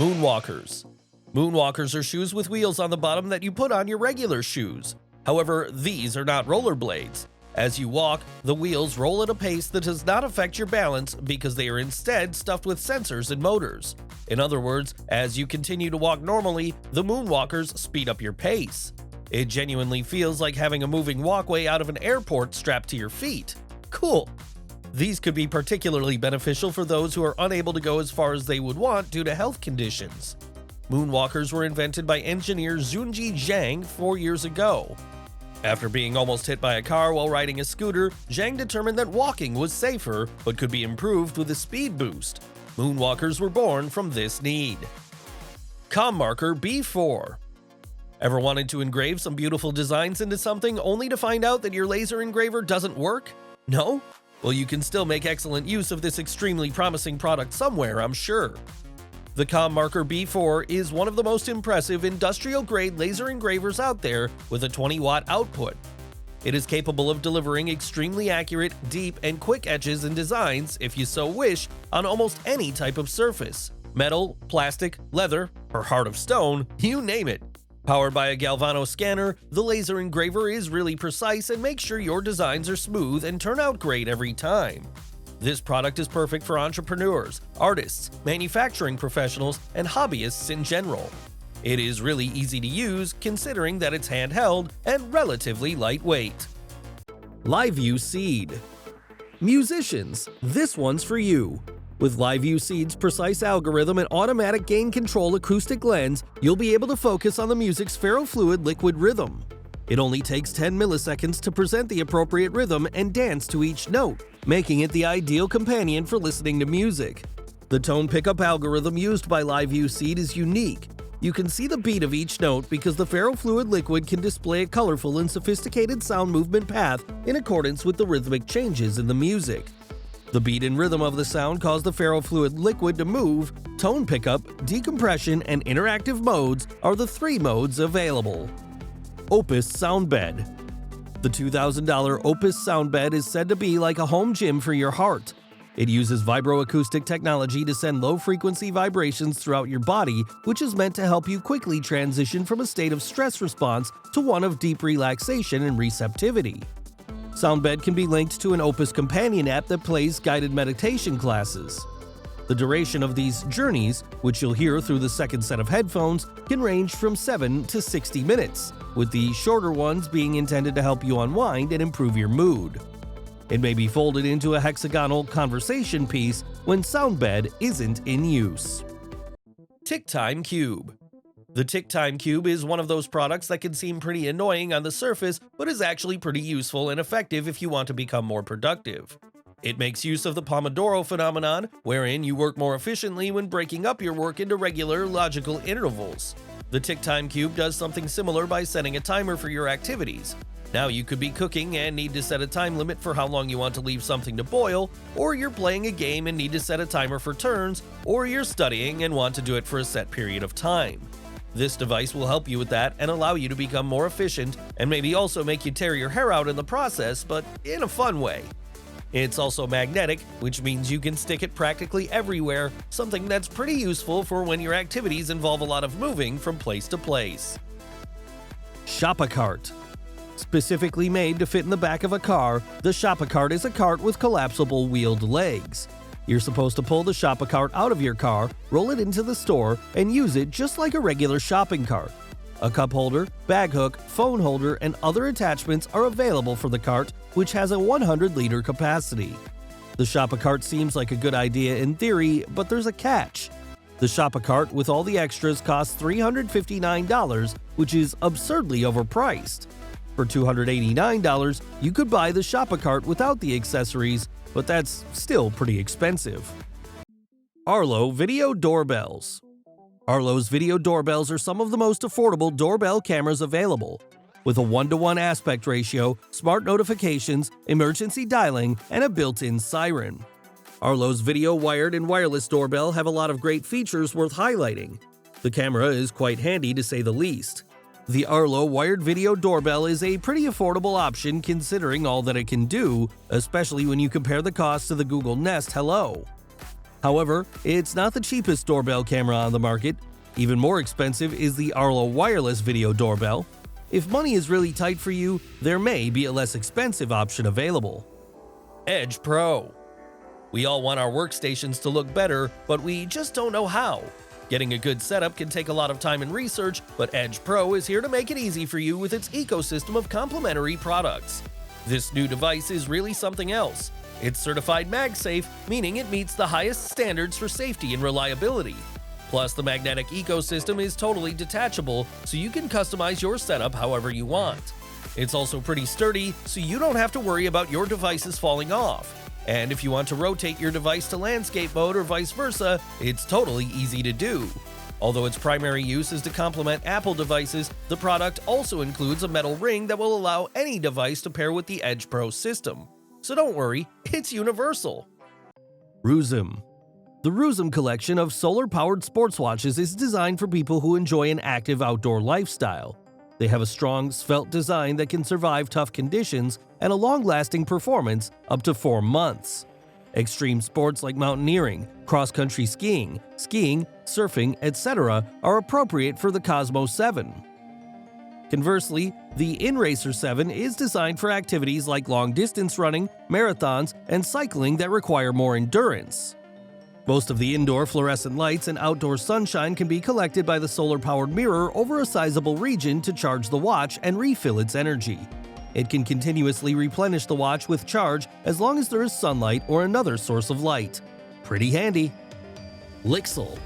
Moonwalkers. Moonwalkers are shoes with wheels on the bottom that you put on your regular shoes. However, these are not rollerblades. As you walk, the wheels roll at a pace that does not affect your balance because they are instead stuffed with sensors and motors. In other words, as you continue to walk normally, the Moonwalkers speed up your pace. It genuinely feels like having a moving walkway out of an airport strapped to your feet. Cool! These could be particularly beneficial for those who are unable to go as far as they would want due to health conditions. Moonwalkers were invented by engineer Zhunji Zhang 4 years ago. After being almost hit by a car while riding a scooter, Zhang determined that walking was safer but could be improved with a speed boost. Moonwalkers were born from this need. ComMarker B4. Ever wanted to engrave some beautiful designs into something only to find out that your laser engraver doesn't work? No? Well, you can still make excellent use of this extremely promising product somewhere, I'm sure. The ComMarker B4 is one of the most impressive industrial-grade laser engravers out there with a 20-watt output. It is capable of delivering extremely accurate, deep, and quick etches and designs, if you so wish, on almost any type of surface. Metal, plastic, leather, or heart of stone, you name it. Powered by a Galvano scanner, the laser engraver is really precise and makes sure your designs are smooth and turn out great every time. This product is perfect for entrepreneurs, artists, manufacturing professionals, and hobbyists in general. It is really easy to use considering that it's handheld and relatively lightweight. Lyiew Seed. Musicians, this one's for you. With Lyiew Seed's precise algorithm and automatic gain control acoustic lens, you'll be able to focus on the music's ferrofluid liquid rhythm. It only takes 10 milliseconds to present the appropriate rhythm and dance to each note, making it the ideal companion for listening to music. The tone pickup algorithm used by Lyiew Seed is unique. You can see the beat of each note because the ferrofluid liquid can display a colorful and sophisticated sound movement path in accordance with the rhythmic changes in the music. The beat and rhythm of the sound cause the ferrofluid liquid to move. Tone pickup, decompression, and interactive modes are the 3 modes available. Opus SoundBed. The $2,000 Opus SoundBed is said to be like a home gym for your heart. It uses vibroacoustic technology to send low-frequency vibrations throughout your body, which is meant to help you quickly transition from a state of stress response to one of deep relaxation and receptivity. SoundBed can be linked to an Opus companion app that plays guided meditation classes. The duration of these journeys, which you'll hear through the second set of headphones, can range from 7 to 60 minutes, with the shorter ones being intended to help you unwind and improve your mood. It may be folded into a hexagonal conversation piece when SoundBed isn't in use. Ticktime Cube. The Ticktime Cube is one of those products that can seem pretty annoying on the surface, but is actually pretty useful and effective if you want to become more productive. It makes use of the Pomodoro phenomenon, wherein you work more efficiently when breaking up your work into regular, logical intervals. The Ticktime Cube does something similar by setting a timer for your activities. Now you could be cooking and need to set a time limit for how long you want to leave something to boil, or you're playing a game and need to set a timer for turns, or you're studying and want to do it for a set period of time. This device will help you with that and allow you to become more efficient and maybe also make you tear your hair out in the process, but in a fun way. It's also magnetic, which means you can stick it practically everywhere, something that's pretty useful for when your activities involve a lot of moving from place to place. Shoppacart. Specifically made to fit in the back of a car, the Shoppacart is a cart with collapsible wheeled legs. You're supposed to pull the Shoppacart out of your car, roll it into the store, and use it just like a regular shopping cart. A cup holder, bag hook, phone holder, and other attachments are available for the cart, which has a 100-liter capacity. The Shoppacart seems like a good idea in theory, but there's a catch. The Shoppacart with all the extras costs $359, which is absurdly overpriced. For $289, you could buy the Shoppacart without the accessories, but that's still pretty expensive. Arlo Video Doorbells. Arlo's video doorbells are some of the most affordable doorbell cameras available. With a 1-to-1 aspect ratio, smart notifications, emergency dialing, and a built-in siren. Arlo's video wired and wireless doorbell have a lot of great features worth highlighting. The camera is quite handy to say the least. The Arlo wired video doorbell is a pretty affordable option considering all that it can do, especially when you compare the cost to the Google Nest Hello. However, it's not the cheapest doorbell camera on the market. Even more expensive is the Arlo wireless video doorbell. If money is really tight for you, there may be a less expensive option available. Edge Pro. We all want our workstations to look better, but we just don't know how. Getting a good setup can take a lot of time and research, but Edge Pro is here to make it easy for you with its ecosystem of complementary products. This new device is really something else. It's certified MagSafe, meaning it meets the highest standards for safety and reliability. Plus, the magnetic ecosystem is totally detachable, so you can customize your setup however you want. It's also pretty sturdy, so you don't have to worry about your devices falling off. And if you want to rotate your device to landscape mode or vice versa, it's totally easy to do. Although its primary use is to complement Apple devices, the product also includes a metal ring that will allow any device to pair with the Edge Pro system. So don't worry, it's universal. Roozym. The Roozym collection of solar-powered sports watches is designed for people who enjoy an active outdoor lifestyle. They have a strong, svelte design that can survive tough conditions and a long-lasting performance up to 4 months. Extreme sports like mountaineering, cross-country skiing, surfing, etc. are appropriate for the Cosmo 7. Conversely, the InRacer 7 is designed for activities like long-distance running, marathons, and cycling that require more endurance. Most of the indoor fluorescent lights and outdoor sunshine can be collected by the solar-powered mirror over a sizable region to charge the watch and refill its energy. It can continuously replenish the watch with charge as long as there is sunlight or another source of light. Pretty handy. lixl.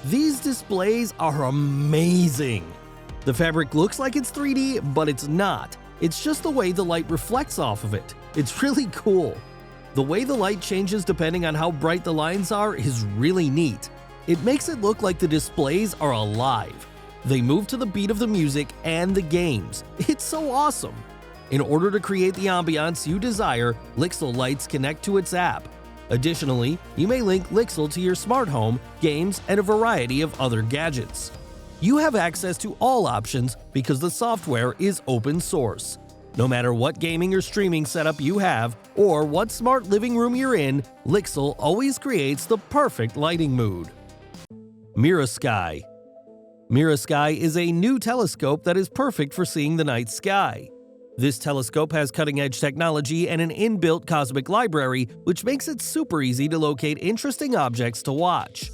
These displays are amazing. The fabric looks like it's 3D, but it's not. It's just the way the light reflects off of it. It's really cool. The way the light changes depending on how bright the lines are is really neat. It makes it look like the displays are alive. They move to the beat of the music and the games. It's so awesome. In order to create the ambiance you desire, lixl lights connect to its app. Additionally, you may link lixl to your smart home, games, and a variety of other gadgets. You have access to all options because the software is open source. No matter what gaming or streaming setup you have, or what smart living room you're in, lixl always creates the perfect lighting mood. Mirrosky. Mirrosky is a new telescope that is perfect for seeing the night sky. This telescope has cutting-edge technology and an inbuilt cosmic library, which makes it super easy to locate interesting objects to watch.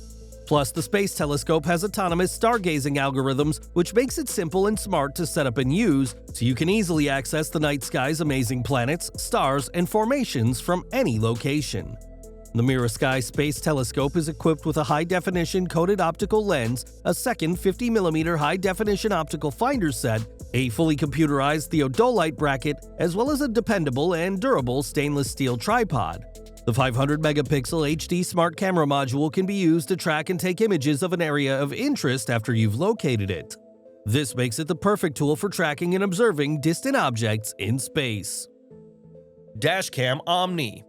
Plus, the space telescope has autonomous stargazing algorithms, which makes it simple and smart to set up and use, so you can easily access the night sky's amazing planets, stars, and formations from any location. The Mirrosky Space Telescope is equipped with a high-definition coated optical lens, a second 50mm high-definition optical finder set, a fully computerized theodolite bracket, as well as a dependable and durable stainless steel tripod. The 500-megapixel HD smart camera module can be used to track and take images of an area of interest after you've located it. This makes it the perfect tool for tracking and observing distant objects in space. Cam Omni.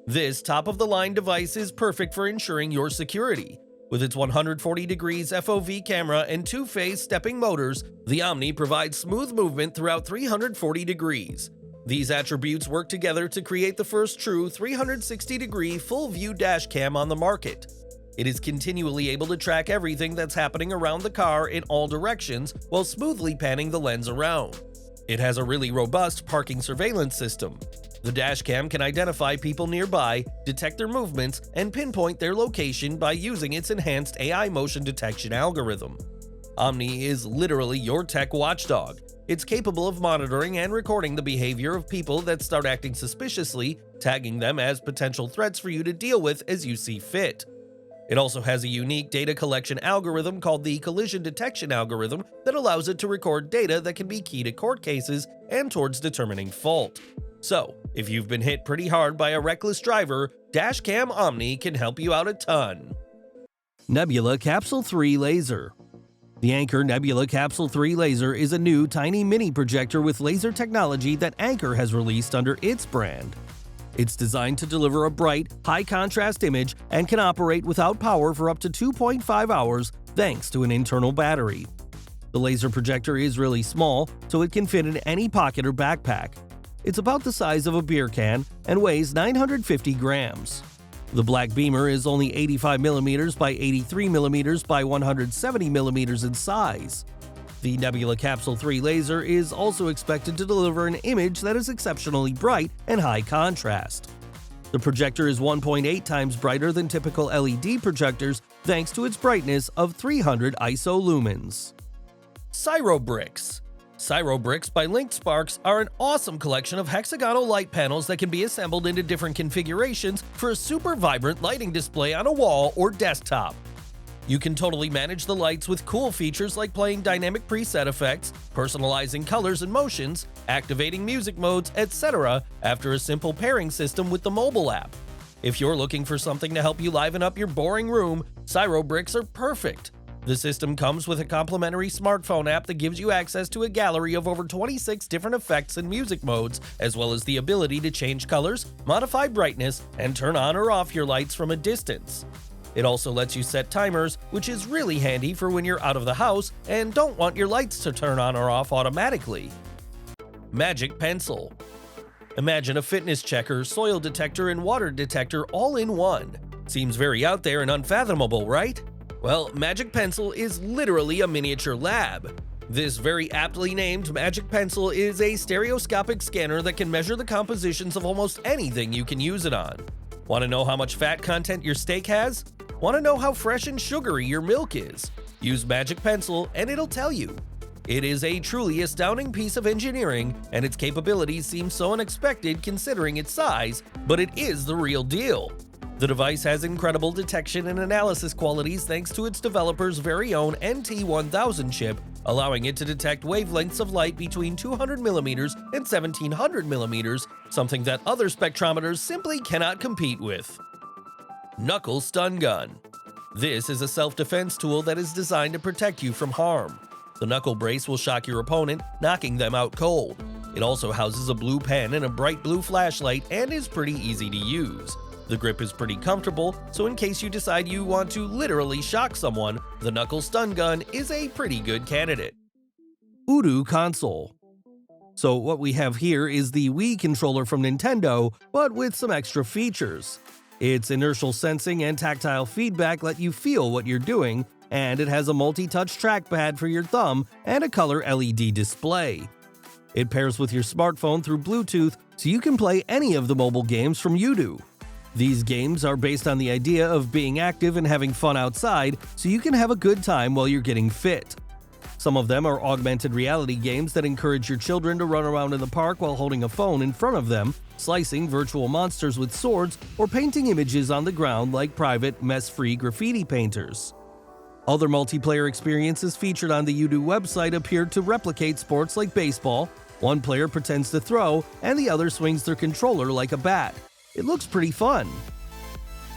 This top-of-the-line device is perfect for ensuring your security. With its 140 degrees FOV camera and 2-phase stepping motors, the Omni provides smooth movement throughout 340 degrees. These attributes work together to create the first true 360-degree full-view dashcam on the market. It is continually able to track everything that's happening around the car in all directions while smoothly panning the lens around. It has a really robust parking surveillance system. The dashcam can identify people nearby, detect their movements, and pinpoint their location by using its enhanced AI motion detection algorithm. Omni is literally your tech watchdog. It's capable of monitoring and recording the behavior of people that start acting suspiciously, tagging them as potential threats for you to deal with as you see fit. It also has a unique data collection algorithm called the collision detection algorithm that allows it to record data that can be key to court cases and towards determining fault. So, if you've been hit pretty hard by a reckless driver, Cam Omni can help you out a ton. Nebula Capsule 3 Laser. The Anker Nebula Capsule 3 Laser is a new tiny mini projector with laser technology that Anker has released under its brand. It's designed to deliver a bright, high-contrast image and can operate without power for up to 2.5 hours thanks to an internal battery. The laser projector is really small, so it can fit in any pocket or backpack. It's about the size of a beer can and weighs 950 grams. The black beamer is only 85mm by 83mm by 170mm in size. The Nebula Capsule 3 laser is also expected to deliver an image that is exceptionally bright and high contrast. The projector is 1.8 times brighter than typical LED projectors thanks to its brightness of 300 ISO lumens. SYRO-Bricks. SYRO-Bricks by Linked Sparks are an awesome collection of hexagonal light panels that can be assembled into different configurations for a super vibrant lighting display on a wall or desktop. You can totally manage the lights with cool features like playing dynamic preset effects, personalizing colors and motions, activating music modes, etc. after a simple pairing system with the mobile app. If you're looking for something to help you liven up your boring room, SYRO-Bricks are perfect. The system comes with a complimentary smartphone app that gives you access to a gallery of over 26 different effects and music modes, as well as the ability to change colors, modify brightness, and turn on or off your lights from a distance. It also lets you set timers, which is really handy for when you're out of the house and don't want your lights to turn on or off automatically. Magic Pencil. Imagine a fitness checker, soil detector, and water detector all in one. Seems very out there and unfathomable, right? Well, Magic Pencil is literally a miniature lab. This very aptly named Magic Pencil is a stereoscopic scanner that can measure the compositions of almost anything you can use it on. Want to know how much fat content your steak has? Want to know how fresh and sugary your milk is? Use Magic Pencil and it'll tell you. It is a truly astounding piece of engineering, and its capabilities seem so unexpected considering its size, but it is the real deal. The device has incredible detection and analysis qualities thanks to its developer's very own NT1000 chip, allowing it to detect wavelengths of light between 200mm and 1700mm, something that other spectrometers simply cannot compete with. Knuckle Stun Gun. This is a self-defense tool that is designed to protect you from harm. The knuckle brace will shock your opponent, knocking them out cold. It also houses a blue pen and a bright blue flashlight and is pretty easy to use. The grip is pretty comfortable, so in case you decide you want to literally shock someone, the Knuckle Stun Gun is a pretty good candidate. UDU Console. So what we have here is the Wii controller from Nintendo, but with some extra features. Its inertial sensing and tactile feedback let you feel what you're doing, and it has a multi-touch trackpad for your thumb and a color LED display. It pairs with your smartphone through Bluetooth, so you can play any of the mobile games from UDU. These games are based on the idea of being active and having fun outside, so you can have a good time while you're getting fit. Some of them are augmented reality games that encourage your children to run around in the park while holding a phone in front of them, slicing virtual monsters with swords, or painting images on the ground like private, mess-free graffiti painters. Other multiplayer experiences featured on the UDU website appear to replicate sports like baseball. One player pretends to throw, and the other swings their controller like a bat. It looks pretty fun.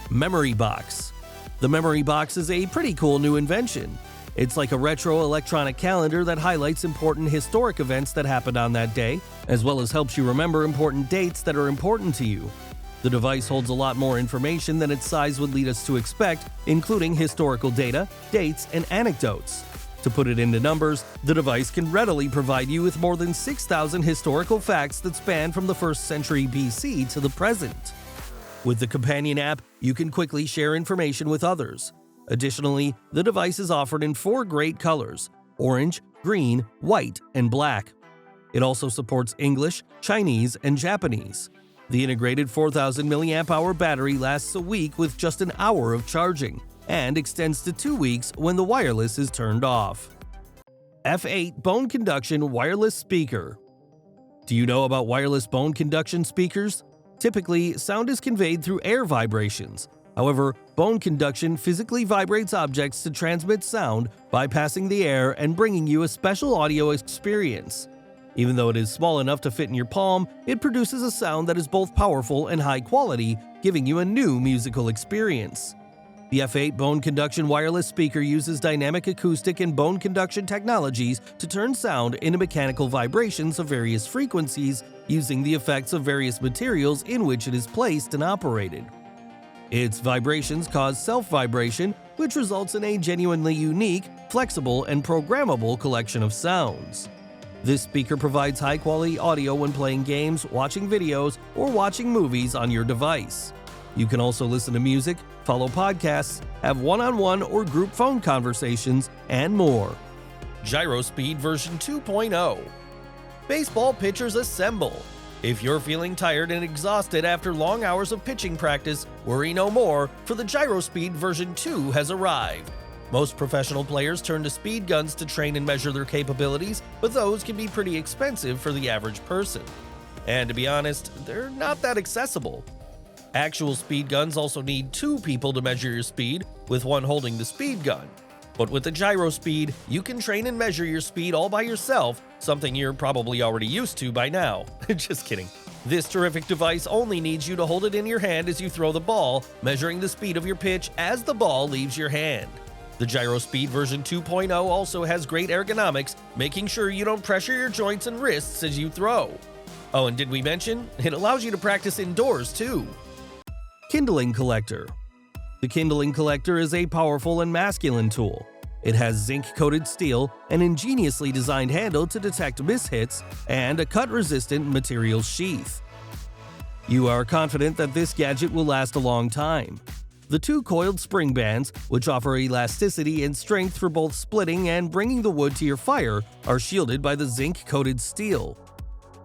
Memory Box. The Memory Box is a pretty cool new invention. It's like a retro electronic calendar that highlights important historic events that happened on that day, as well as helps you remember important dates that are important to you. The device holds a lot more information than its size would lead us to expect, including historical data, dates, and anecdotes. To put it into numbers, the device can readily provide you with more than 6,000 historical facts that span from the 1st century BC to the present. With the companion app, you can quickly share information with others. Additionally, the device is offered in 4 great colors: orange, green, white, and black. It also supports English, Chinese, and Japanese. The integrated 4,000 mAh battery lasts a week with just an hour of charging, and extends to 2 weeks when the wireless is turned off. F8 Bone Conduction Wireless Speaker. Do you know about wireless bone conduction speakers? Typically, sound is conveyed through air vibrations. However, bone conduction physically vibrates objects to transmit sound, bypassing the air and bringing you a special audio experience. Even though it is small enough to fit in your palm, it produces a sound that is both powerful and high quality, giving you a new musical experience. The F8 Bone Conduction Wireless Speaker uses dynamic acoustic and bone conduction technologies to turn sound into mechanical vibrations of various frequencies using the effects of various materials in which it is placed and operated. Its vibrations cause self-vibration, which results in a genuinely unique, flexible, and programmable collection of sounds. This speaker provides high-quality audio when playing games, watching videos, or watching movies on your device. You can also listen to music, follow podcasts, have one-on-one or group phone conversations, and more. Gyrospeed version 2.0. Baseball pitchers assemble. If you're feeling tired and exhausted after long hours of pitching practice, worry no more, for the Gyrospeed version 2 has arrived. Most professional players turn to speed guns to train and measure their capabilities, but those can be pretty expensive for the average person. And to be honest, they're not that accessible. Actual speed guns also need 2 people to measure your speed, with one holding the speed gun. But with the Gyrospeed, you can train and measure your speed all by yourself, something you're probably already used to by now. Just kidding. This terrific device only needs you to hold it in your hand as you throw the ball, measuring the speed of your pitch as the ball leaves your hand. The Gyrospeed version 2.0 also has great ergonomics, making sure you don't pressure your joints and wrists as you throw. Oh, and did we mention? It allows you to practice indoors too. Kindling Collector. The Kindling Collector is a powerful and masculine tool. It has zinc-coated steel, an ingeniously designed handle to detect mishits, and a cut-resistant material sheath. You are confident that this gadget will last a long time. The 2 coiled spring bands, which offer elasticity and strength for both splitting and bringing the wood to your fire, are shielded by the zinc-coated steel.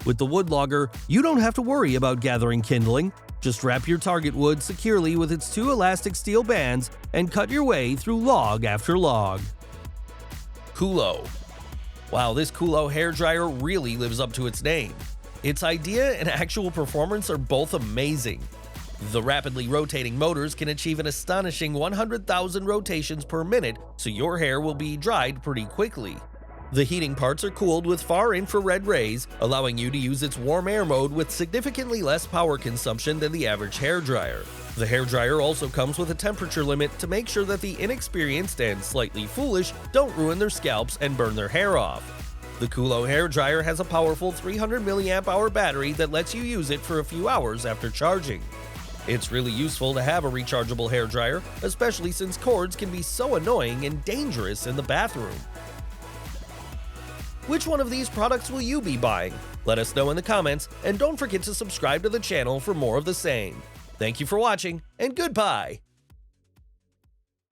With the wood logger, you don't have to worry about gathering kindling. Just wrap your target wood securely with its 2 elastic steel bands and cut your way through log after log. Coolo. Wow, this Coolo hairdryer really lives up to its name. Its idea and actual performance are both amazing. The rapidly rotating motors can achieve an astonishing 100,000 rotations per minute, so your hair will be dried pretty quickly. The heating parts are cooled with far-infrared rays, allowing you to use its warm air mode with significantly less power consumption than the average hairdryer. The hairdryer also comes with a temperature limit to make sure that the inexperienced and slightly foolish don't ruin their scalps and burn their hair off. The Coolo hairdryer has a powerful 300 mAh battery that lets you use it for a few hours after charging. It's really useful to have a rechargeable hairdryer, especially since cords can be so annoying and dangerous in the bathroom. Which one of these products will you be buying? Let us know in the comments, and don't forget to subscribe to the channel for more of the same. Thank you for watching, and goodbye!